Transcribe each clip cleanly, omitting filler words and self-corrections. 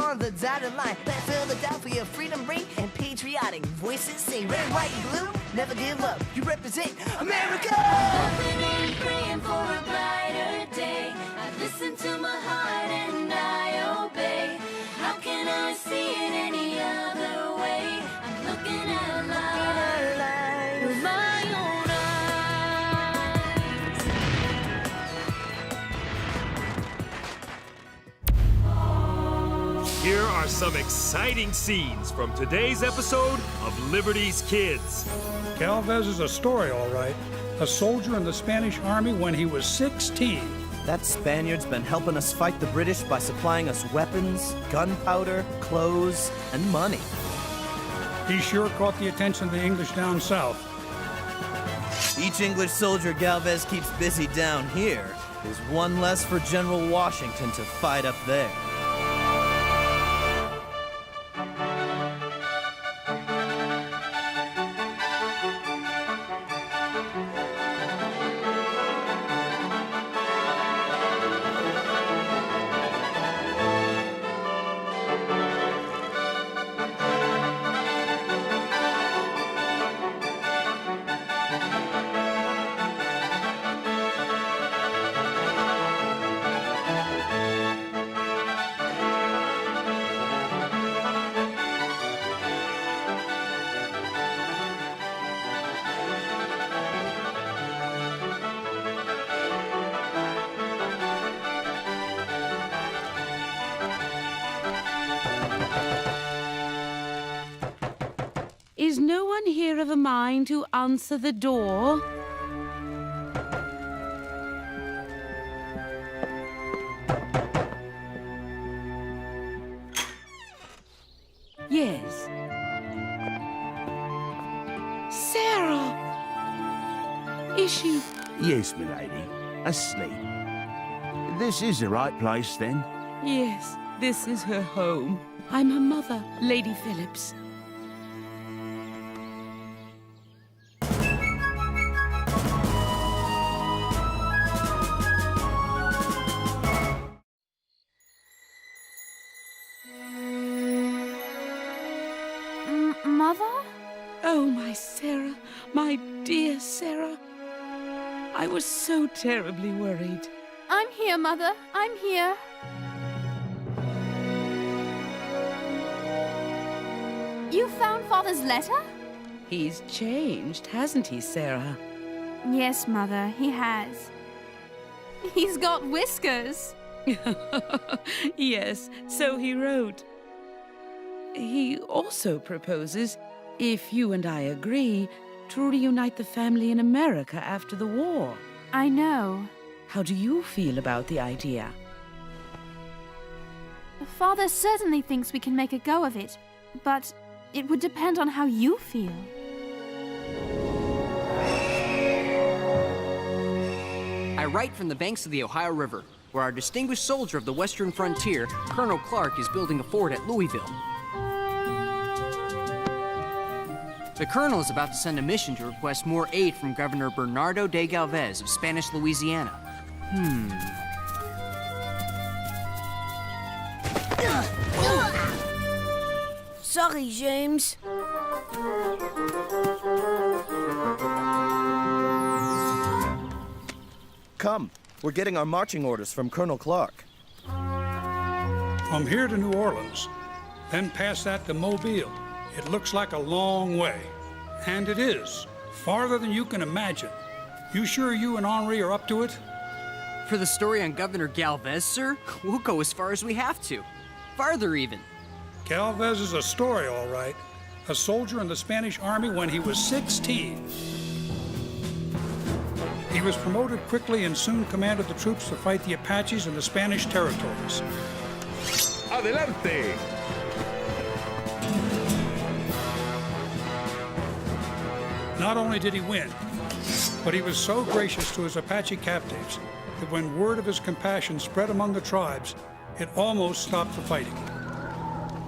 on the dotted line. Let Philadelphia freedom ring and patriotic voices sing. Red, white, and blue, never give up. You represent America! Hoping and praying for a brighter day. I listen to my heart and I obey. How can I see it any other way? I'm looking at life with my own eyes. Here are some exciting scenes from today's episode of Liberty's Kids. Galvez is a story, all right. A soldier in the Spanish Army when he was 16. That Spaniard's been helping us fight the British by supplying us weapons, gunpowder, clothes, and money. He sure caught the attention of the English down south. Each English soldier Galvez keeps busy down here is one less for General Washington to fight up there. Is no one here of a mind to answer the door? Yes. Sarah! Is she... Yes, milady. Asleep. This is the right place, then? Yes, this is her home. I'm her mother, Lady Phillips. Mother? Oh, my Sarah, my dear Sarah. I was so terribly worried. I'm here, Mother. I'm here. You found Father's letter? He's changed, hasn't he, Sarah? Yes, Mother, he has. He's got whiskers. Yes, so he wrote. He also proposes, if you and I agree, to reunite the family in America after the war. I know. How do you feel about the idea? Father certainly thinks we can make a go of it, but it would depend on how you feel. I write from the banks of the Ohio River, where our distinguished soldier of the western frontier, Colonel Clark, is building a fort at Louisville. The Colonel is about to send a mission to request more aid from Governor Bernardo de Galvez of Spanish Louisiana. Sorry, James. Come, we're getting our marching orders from Colonel Clark. From here to New Orleans, then past that to Mobile. It looks like a long way. And it is. Farther than you can imagine. You sure you and Henri are up to it? For the story on Governor Galvez, sir, we'll go as far as we have to. Farther, even. Galvez is a story, all right. A soldier in the Spanish Army when he was 16. He was promoted quickly and soon commanded the troops to fight the Apaches in the Spanish territories. Adelante! Not only did he win, but he was so gracious to his Apache captives that when word of his compassion spread among the tribes, it almost stopped the fighting.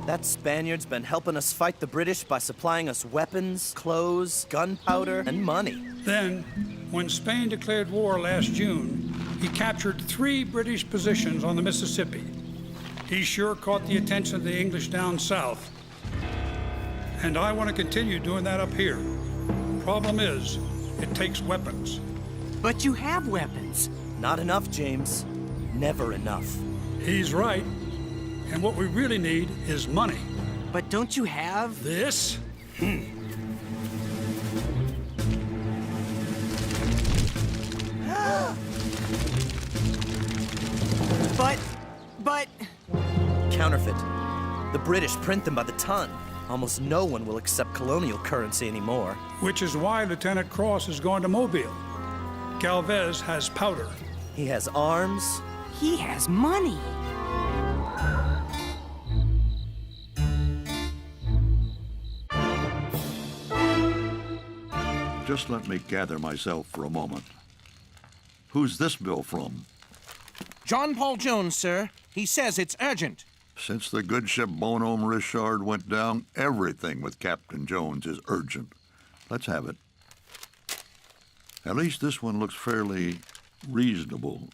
That Spaniard's been helping us fight the British by supplying us weapons, clothes, gunpowder, and money. Then, when Spain declared war last June, he captured 3 British positions on the Mississippi. He sure caught the attention of the English down south. And I want to continue doing that up here. Problem is, it takes weapons. But you have weapons. Not enough, James. Never enough. He's right. And what we really need is money. But don't you have... This? But... Counterfeit. The British print them by the ton. Almost no one will accept colonial currency anymore. Which is why Lieutenant Cross is going to Mobile. Galvez has powder. He has arms. he has money. Just let me gather myself for a moment. Who's this bill from? John Paul Jones, sir. He says it's urgent. Since the good ship Bonhomme Richard went down, everything with Captain Jones is urgent. Let's have it. At least this one looks fairly reasonable.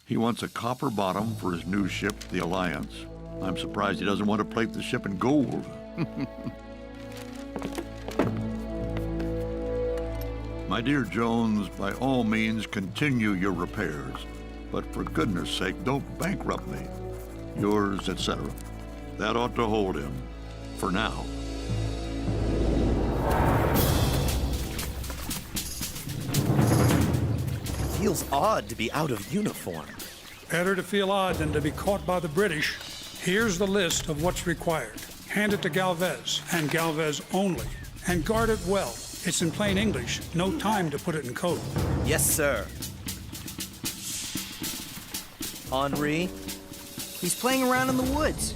He wants a copper bottom for his new ship, the Alliance. I'm surprised he doesn't want to plate the ship in gold. My dear Jones, by all means, continue your repairs. But for goodness sake, don't bankrupt me. Yours, etc. That ought to hold him. For now. Feels odd to be out of uniform. Better to feel odd than to be caught by the British. Here's the list of what's required. Hand it to Galvez, and Galvez only. And guard it well. It's in plain English. No time to put it in code. Yes, sir. Henri? He's playing around in the woods.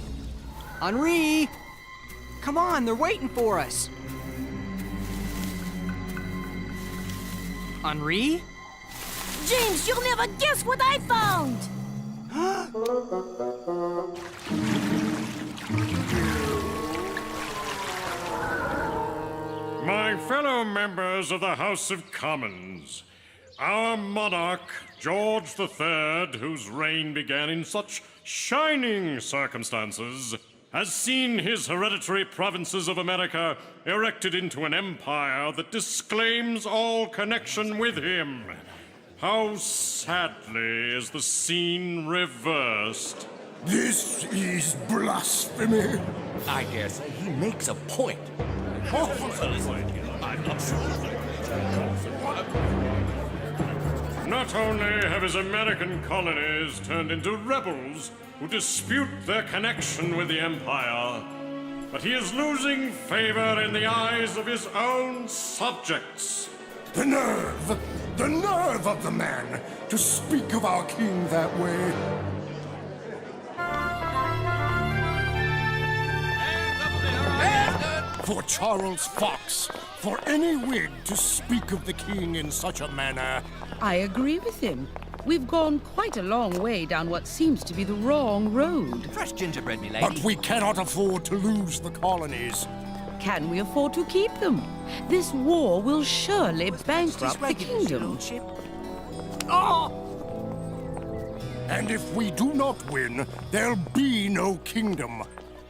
Henri! Come on, they're waiting for us. Henri? James, you'll never guess what I found! My fellow members of the House of Commons, our monarch, George III, whose reign began in such shining circumstances, has seen his hereditary provinces of America erected into an empire that disclaims all connection with him. How sadly is the scene reversed. This is blasphemy. I dare say he makes a point. I'm not sure. Not only have his American colonies turned into rebels who dispute their connection with the Empire, but he is losing favor in the eyes of his own subjects. The nerve of the man to speak of our king that way. For Charles Fox, for any Whig to speak of the king in such a manner. I agree with him. We've gone quite a long way down what seems to be the wrong road. Fresh gingerbread, me lady. But we cannot afford to lose the colonies. Can we afford to keep them? This war will surely bankrupt the kingdom. And if we do not win, there'll be no kingdom.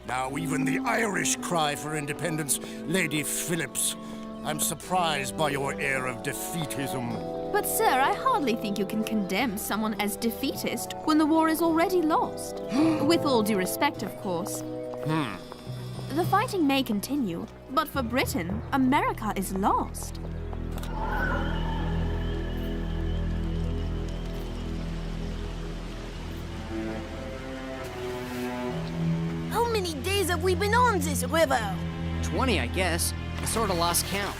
Now even the Irish cry for independence. Lady Phillips, I'm surprised by your air of defeatism. But sir, I hardly think you can condemn someone as defeatist when the war is already lost. With all due respect, of course. The fighting may continue, but for Britain, America is lost. How many days have we been on this river? 20, I guess. I sort of lost count.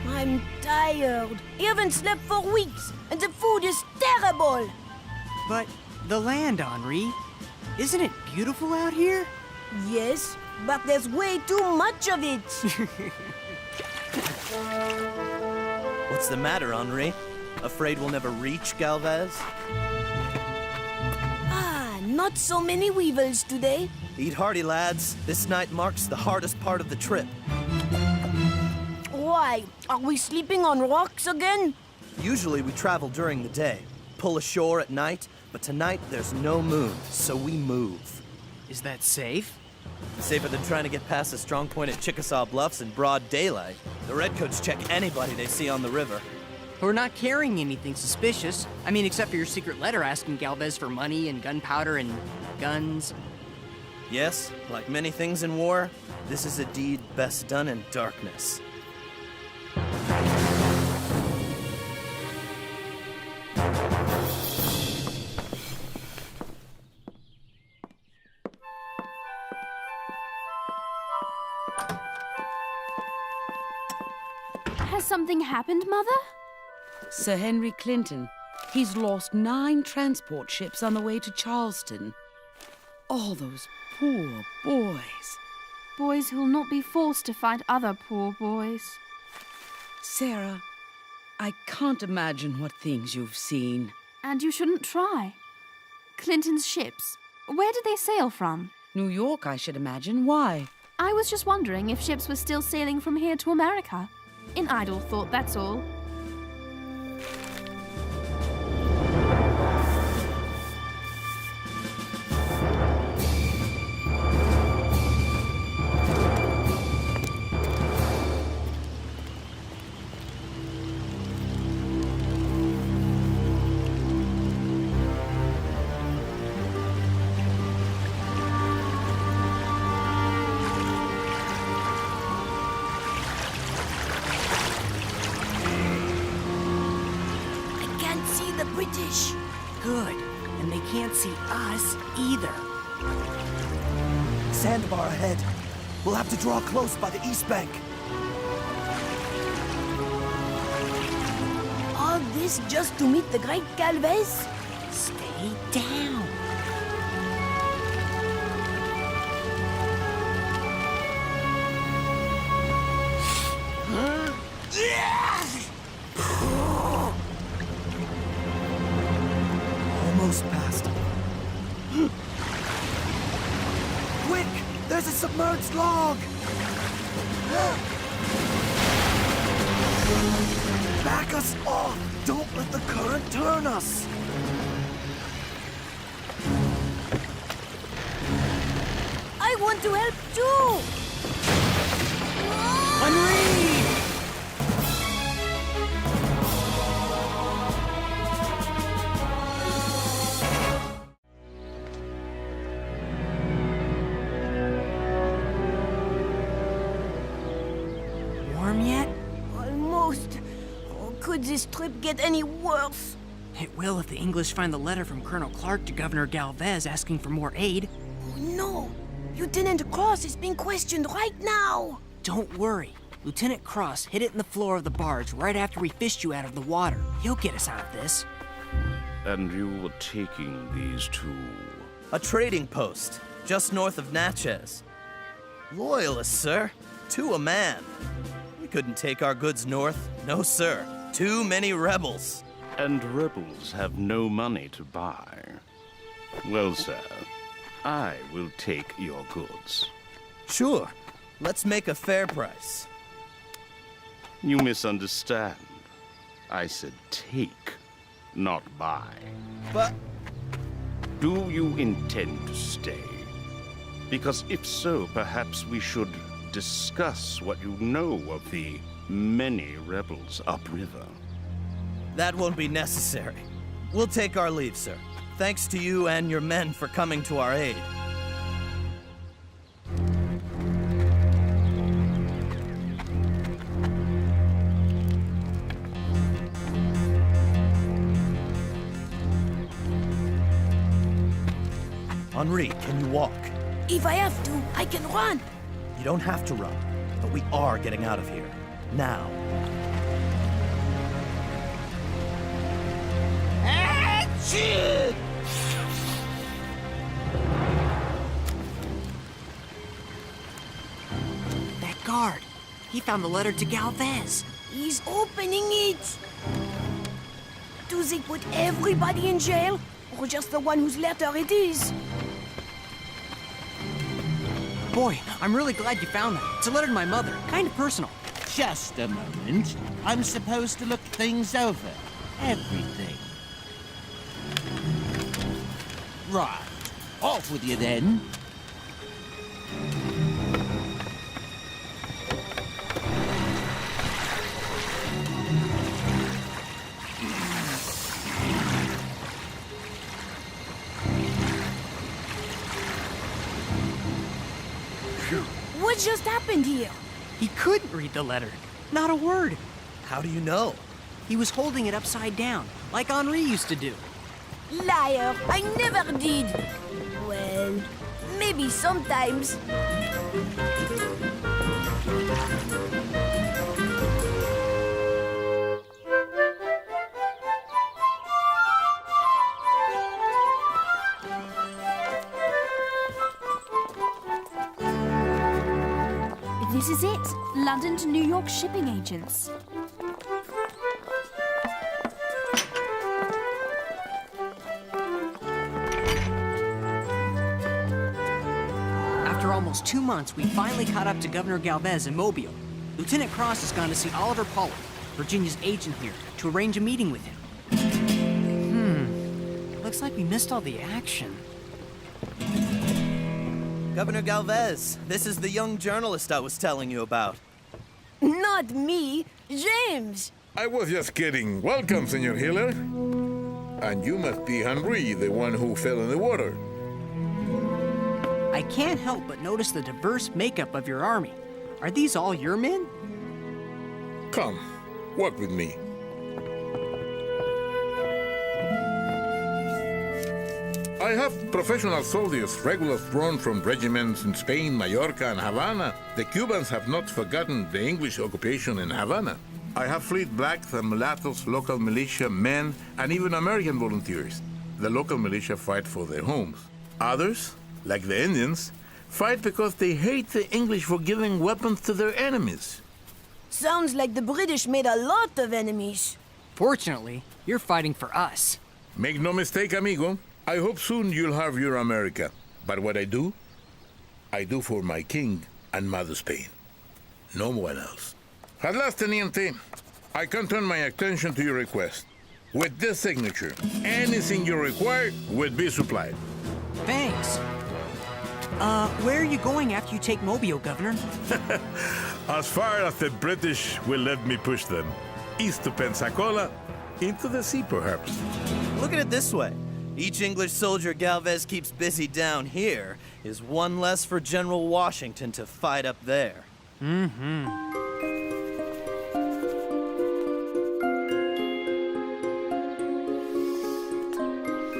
I'm tired. I haven't slept for weeks, and the food is terrible. But the land, Henri, isn't it beautiful out here? Yes, but there's way too much of it. What's the matter, Henri? Afraid we'll never reach Galvez? Not so many weevils today. Eat hearty, lads. This night marks the hardest part of the trip. Why? Are we sleeping on rocks again? Usually we travel during the day, pull ashore at night, But tonight, there's no moon, so we move. Is that safe? Safer than trying to get past the strong point at Chickasaw Bluffs in broad daylight. The Redcoats check anybody they see on the river. We're not carrying anything suspicious. I mean, except for your secret letter asking Galvez for money and gunpowder and guns. Yes, like many things in war, this is a deed best done in darkness. Has something happened, Mother? Sir Henry Clinton. He's lost 9 transport ships on the way to Charleston. All those poor boys. Boys who'll not be forced to fight other poor boys. Sarah, I can't imagine what things you've seen. And you shouldn't try. Clinton's ships. Where did they sail from? New York, I should imagine. Why? I was just wondering if ships were still sailing from here to America. In idle thought, that's all. British. Good. And they can't see us either. Sandbar ahead. We'll have to draw close by the east bank. All this just to meet the great Galvez? Stay down. Almost past. Quick! There's a submerged log! Back us off! Don't let the current turn us! I want to help too! Henri! Warm yet? Almost. Oh, could this trip get any worse? It will if the English find the letter from Colonel Clark to Governor Galvez asking for more aid. Oh, no! Lieutenant Cross is being questioned right now! Don't worry. Lieutenant Cross hid it in the floor of the barge right after we fished you out of the water. He'll get us out of this. And you were taking these two? A trading post, just north of Natchez. Loyalists, sir. 2 a man. We couldn't take our goods north. No, sir. Too many rebels. And rebels have no money to buy. Well, sir, I will take your goods. Sure. Let's make a fair price. You misunderstand. I said take, not buy. But... Do you intend to stay? Because if so, perhaps we should discuss what you know of the many rebels upriver. That won't be necessary. We'll take our leave, sir. Thanks to you and your men for coming to our aid. Henri, can you walk? If I have to, I can run! You don't have to run, but we are getting out of here. Now. That guard. He found the letter to Galvez. He's opening it! Do they put everybody in jail? Or just the one whose letter it is? Boy, I'm really glad you found that. It's a letter to my mother. Kind of personal. Just a moment. I'm supposed to look things over. Everything. Right. Off with you then. What just happened here? He couldn't read the letter. Not a word. How do you know? He was holding it upside down, like Henri used to do. Liar! I never did! Well, maybe sometimes. This is it. London to New York shipping agents. After almost 2 months, we finally caught up to Governor Galvez in Mobile. Lieutenant Cross has gone to see Oliver Pollock, Virginia's agent here, to arrange a meeting with him. Looks like we missed all the action. Governor Galvez, this is the young journalist I was telling you about. Not me, James! I was just kidding. Welcome, Senor Hiller. And you must be Henri, the one who fell in the water. I can't help but notice the diverse makeup of your army. Are these all your men? Come, walk with me. I have professional soldiers, regulars drawn from regiments in Spain, Mallorca, and Havana. The Cubans have not forgotten the English occupation in Havana. I have fleet blacks and mulattoes, local militia, men, and even American volunteers. The local militia fight for their homes. Others, like the Indians, fight because they hate the English for giving weapons to their enemies. Sounds like the British made a lot of enemies. Fortunately, you're fighting for us. Make no mistake, amigo. I hope soon you'll have your America. But what I do for my king and Mother Spain. No one else. At last, Teniente, I can turn my attention to your request. With this signature, anything you require will be supplied. Thanks. Where are you going after you take Mobile, Governor? As far as the British will let me push them. East to Pensacola, into the sea, perhaps. Look at it this way. Each English soldier Galvez keeps busy down here is one less for General Washington to fight up there.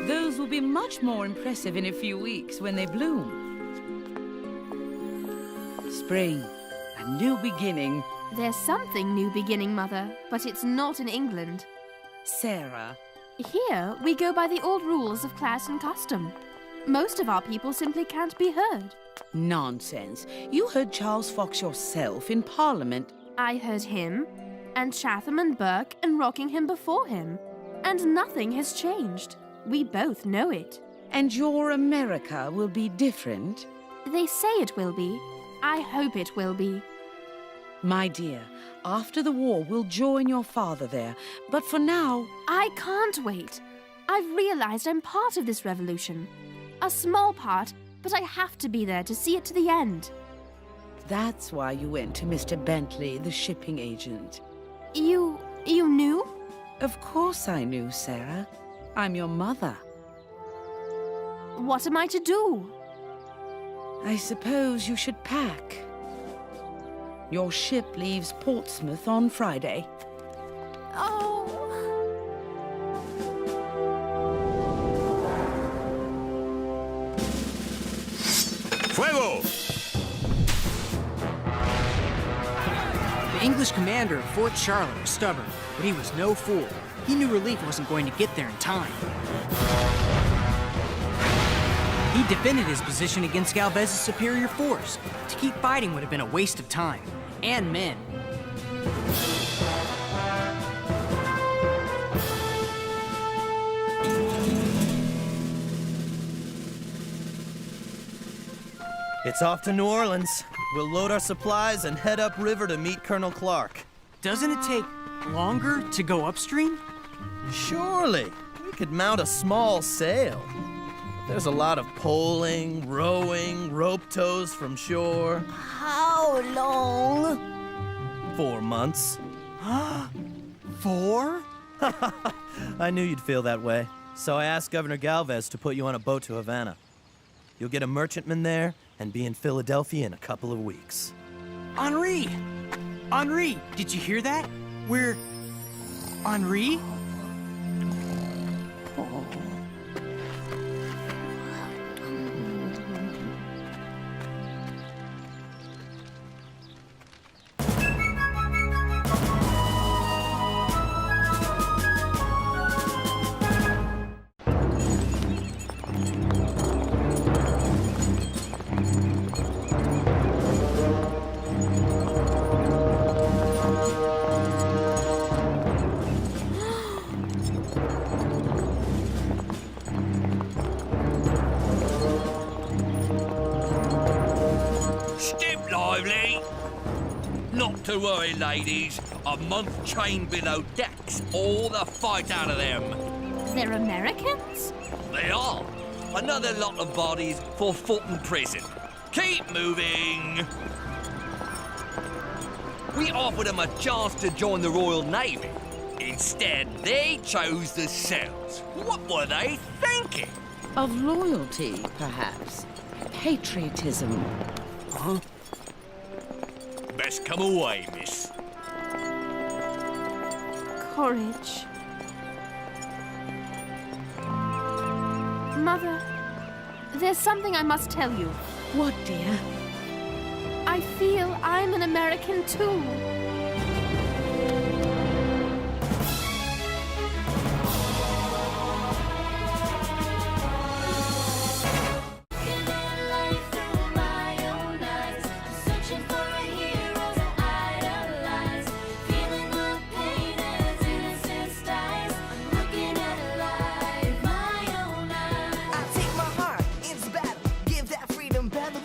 Those will be much more impressive in a few weeks when they bloom. Spring, a new beginning. There's something new beginning, Mother, but it's not in England. Sarah. Here, we go by the old rules of class and custom. Most of our people simply can't be heard. Nonsense. You heard Charles Fox yourself in Parliament. I heard him, and Chatham and Burke and Rockingham before him. And nothing has changed. We both know it. And your America will be different? They say it will be. I hope it will be. My dear, after the war, we'll join your father there. But for now... I can't wait. I've realized I'm part of this revolution. A small part, but I have to be there to see it to the end. That's why you went to Mr. Bentley, the shipping agent. You knew? Of course I knew, Sarah. I'm your mother. What am I to do? I suppose you should pack. Your ship leaves Portsmouth on Friday. Oh. Fuego! The English commander of Fort Charlotte was stubborn, but he was no fool. He knew relief wasn't going to get there in time. He defended his position against Galvez's superior force. To keep fighting would have been a waste of time and men. It's off to New Orleans. We'll load our supplies and head upriver to meet Colonel Clark. Doesn't it take longer to go upstream? Surely. We could mount a small sail. There's a lot of poling, rowing, rope tows from shore. How long? 4 months. 4? I knew you'd feel that way, so I asked Governor Galvez to put you on a boat to Havana. You'll get a merchantman there and be in Philadelphia in a couple of weeks. Henri! Henri, did you hear that? We're... Henri? Step lively! Not to worry, ladies. A month chained below decks, all the fight out of them. They're Americans? They are. Another lot of bodies for Fulton Prison. Keep moving. We offered them a chance to join the Royal Navy. Instead, they chose themselves. What were they thinking? Of loyalty, perhaps. Patriotism. Huh? Best come away, miss. Courage. Mother, there's something I must tell you. What, dear? I feel I'm an American too. I take my heart into battle, give that freedom battle.